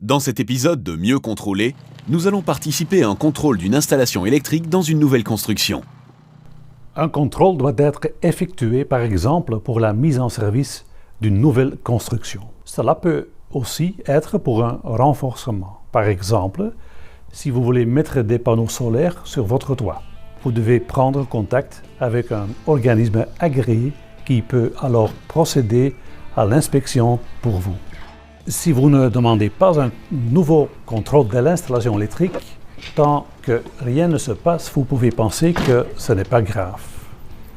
Dans cet épisode de Mieux contrôler, nous allons participer à un contrôle d'une installation électrique dans une nouvelle construction. Un contrôle doit être effectué, par exemple, pour la mise en service d'une nouvelle construction. Cela peut aussi être pour un renforcement. Par exemple, si vous voulez mettre des panneaux solaires sur votre toit, vous devez prendre contact avec un organisme agréé qui peut alors procéder à l'inspection pour vous. Si vous ne demandez pas un nouveau contrôle de l'installation électrique, tant que rien ne se passe, vous pouvez penser que ce n'est pas grave.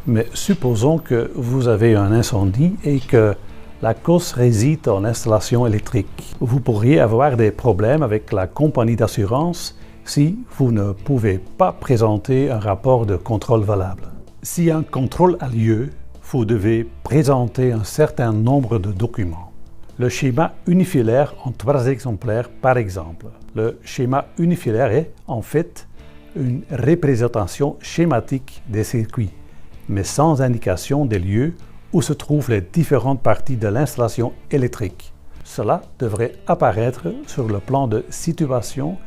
Mais supposons que vous avez un incendie et que la cause réside dans l'installation électrique. Vous pourriez avoir des problèmes avec la compagnie d'assurance si vous ne pouvez pas présenter un rapport de contrôle valable. Si un contrôle a lieu, vous devez présenter un certain nombre de documents. Le schéma unifilaire en 3 exemplaires, par exemple. Le schéma unifilaire est, en fait, une représentation schématique des circuits, mais sans indication des lieux où se trouvent les différentes parties de l'installation électrique. Cela devrait apparaître sur le plan de situation,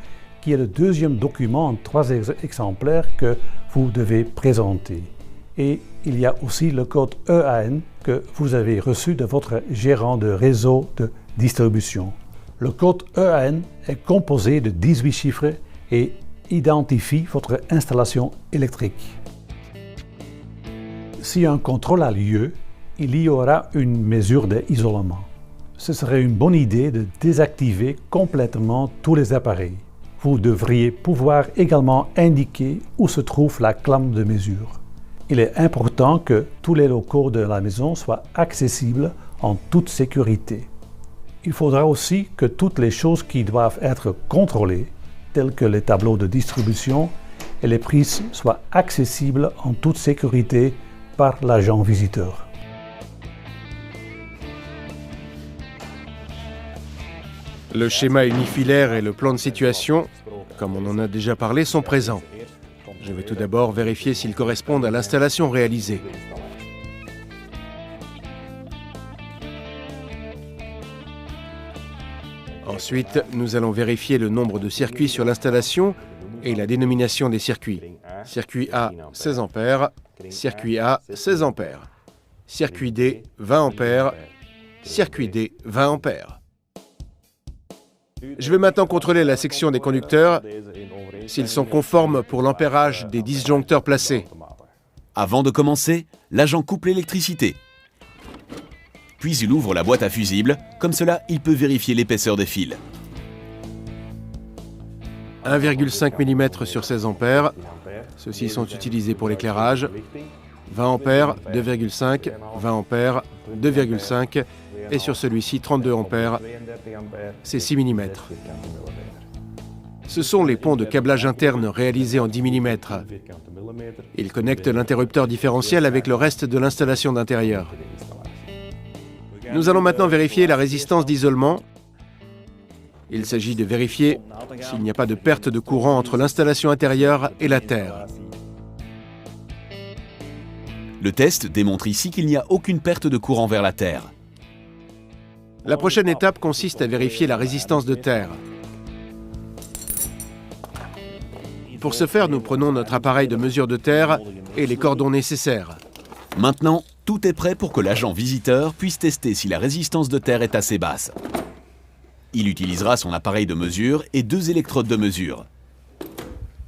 qui est le deuxième document en 3 exemplaires que vous devez présenter. Et il y a aussi le code EAN que vous avez reçu de votre gérant de réseau de distribution. Le code EAN est composé de 18 chiffres et identifie votre installation électrique. Si un contrôle a lieu, il y aura une mesure d'isolement. Ce serait une bonne idée de désactiver complètement tous les appareils. Vous devriez pouvoir également indiquer où se trouve la clame de mesure. Il est important que tous les locaux de la maison soient accessibles en toute sécurité. Il faudra aussi que toutes les choses qui doivent être contrôlées, telles que les tableaux de distribution et les prises, soient accessibles en toute sécurité par l'agent visiteur. Le schéma unifilaire et le plan de situation, comme on en a déjà parlé, sont présents. Je vais tout d'abord vérifier s'ils correspondent à l'installation réalisée. Ensuite, nous allons vérifier le nombre de circuits sur l'installation et la dénomination des circuits. Circuit A, 16 ampères. Circuit A, 16 ampères. Circuit D, 20 ampères. Circuit D, 20 ampères. Je vais maintenant contrôler la section des conducteurs, s'ils sont conformes pour l'ampérage des disjoncteurs placés. Avant de commencer, l'agent coupe l'électricité. Puis il ouvre la boîte à fusibles, comme cela il peut vérifier l'épaisseur des fils. 1,5 mm sur 16 ampères, ceux-ci sont utilisés pour l'éclairage. 20 ampères, 2,5, 20 ampères, 2,5, et sur celui-ci 32 ampères, c'est 6 mm. Ce sont les ponts de câblage interne réalisés en 10 mm. Ils connectent l'interrupteur différentiel avec le reste de l'installation d'intérieur. Nous allons maintenant vérifier la résistance d'isolement. Il s'agit de vérifier s'il n'y a pas de perte de courant entre l'installation intérieure et la terre. Le test démontre ici qu'il n'y a aucune perte de courant vers la terre. La prochaine étape consiste à vérifier la résistance de terre. Pour ce faire, nous prenons notre appareil de mesure de terre et les cordons nécessaires. Maintenant, tout est prêt pour que l'agent visiteur puisse tester si la résistance de terre est assez basse. Il utilisera son appareil de mesure et 2 électrodes de mesure.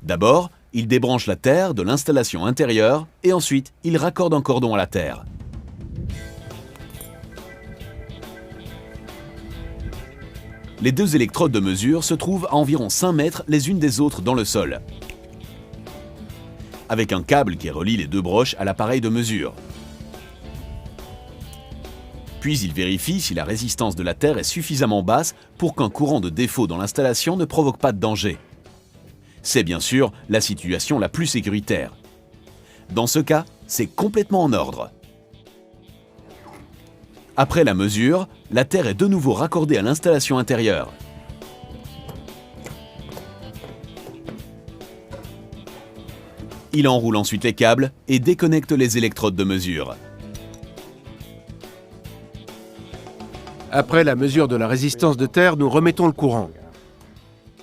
D'abord, il débranche la terre de l'installation intérieure et ensuite, il raccorde un cordon à la terre. Les 2 électrodes de mesure se trouvent à environ 5 mètres les unes des autres dans le sol, avec un câble qui relie les 2 broches à l'appareil de mesure. Puis il vérifie si la résistance de la terre est suffisamment basse pour qu'un courant de défaut dans l'installation ne provoque pas de danger. C'est bien sûr la situation la plus sécuritaire. Dans ce cas, c'est complètement en ordre. Après la mesure, la terre est de nouveau raccordée à l'installation intérieure. Il enroule ensuite les câbles et déconnecte les électrodes de mesure. Après la mesure de la résistance de terre, nous remettons le courant.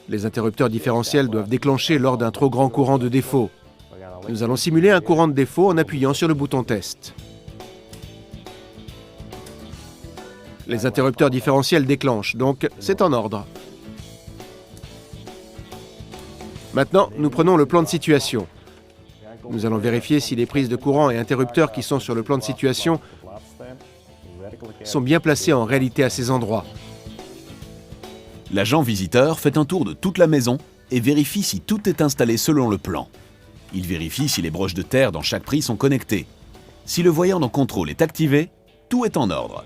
Les interrupteurs différentiels doivent déclencher lors d'un trop grand courant de défaut. Nous allons simuler un courant de défaut en appuyant sur le bouton test. Les interrupteurs différentiels déclenchent, donc c'est en ordre. Maintenant, nous prenons le plan de situation. Nous allons vérifier si les prises de courant et interrupteurs qui sont sur le plan de situation sont bien placés en réalité à ces endroits. L'agent visiteur fait un tour de toute la maison et vérifie si tout est installé selon le plan. Il vérifie si les broches de terre dans chaque prise sont connectées. Si le voyant de contrôle est activé, tout est en ordre.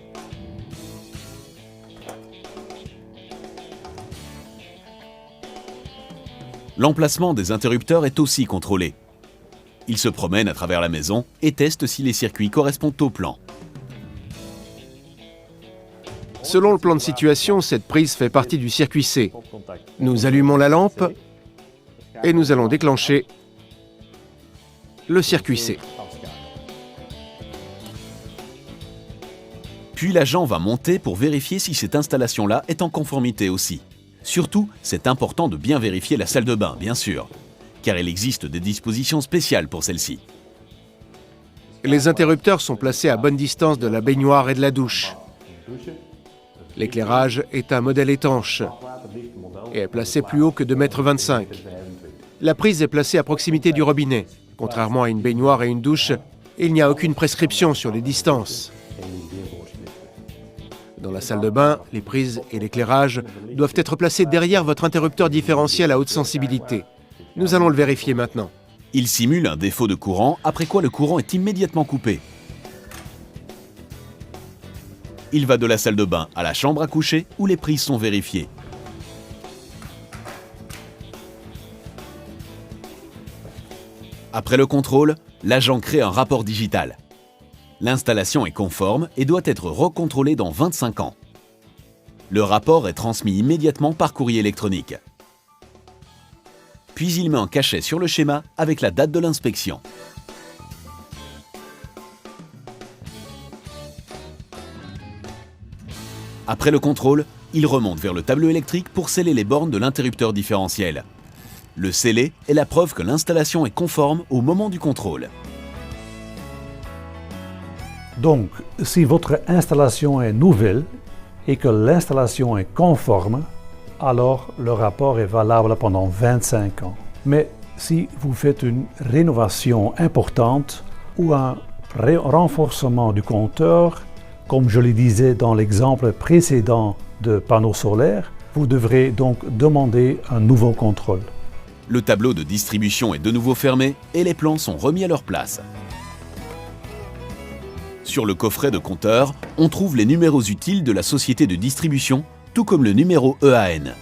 L'emplacement des interrupteurs est aussi contrôlé. Il se promène à travers la maison et teste si les circuits correspondent au plan. Selon le plan de situation, cette prise fait partie du circuit C. Nous allumons la lampe et nous allons déclencher le circuit C. Puis l'agent va monter pour vérifier si cette installation-là est en conformité aussi. Surtout, c'est important de bien vérifier la salle de bain, bien sûr, car il existe des dispositions spéciales pour celle-ci. Les interrupteurs sont placés à bonne distance de la baignoire et de la douche. L'éclairage est un modèle étanche et est placé plus haut que 2,25 m. La prise est placée à proximité du robinet. Contrairement à une baignoire et une douche, il n'y a aucune prescription sur les distances. Dans la salle de bain, les prises et l'éclairage doivent être placés derrière votre interrupteur différentiel à haute sensibilité. Nous allons le vérifier maintenant. Il simule un défaut de courant, après quoi le courant est immédiatement coupé. Il va de la salle de bain à la chambre à coucher où les prises sont vérifiées. Après le contrôle, l'agent crée un rapport digital. L'installation est conforme et doit être recontrôlée dans 25 ans. Le rapport est transmis immédiatement par courrier électronique. Puis il met un cachet sur le schéma avec la date de l'inspection. Après le contrôle, il remonte vers le tableau électrique pour sceller les bornes de l'interrupteur différentiel. Le scellé est la preuve que l'installation est conforme au moment du contrôle. Donc, si votre installation est nouvelle et que l'installation est conforme, alors le rapport est valable pendant 25 ans. Mais si vous faites une rénovation importante ou un renforcement du compteur, comme je le disais dans l'exemple précédent de panneaux solaires, vous devrez donc demander un nouveau contrôle. Le tableau de distribution est de nouveau fermé et les plans sont remis à leur place. Sur le coffret de compteur, on trouve les numéros utiles de la société de distribution, tout comme le numéro EAN.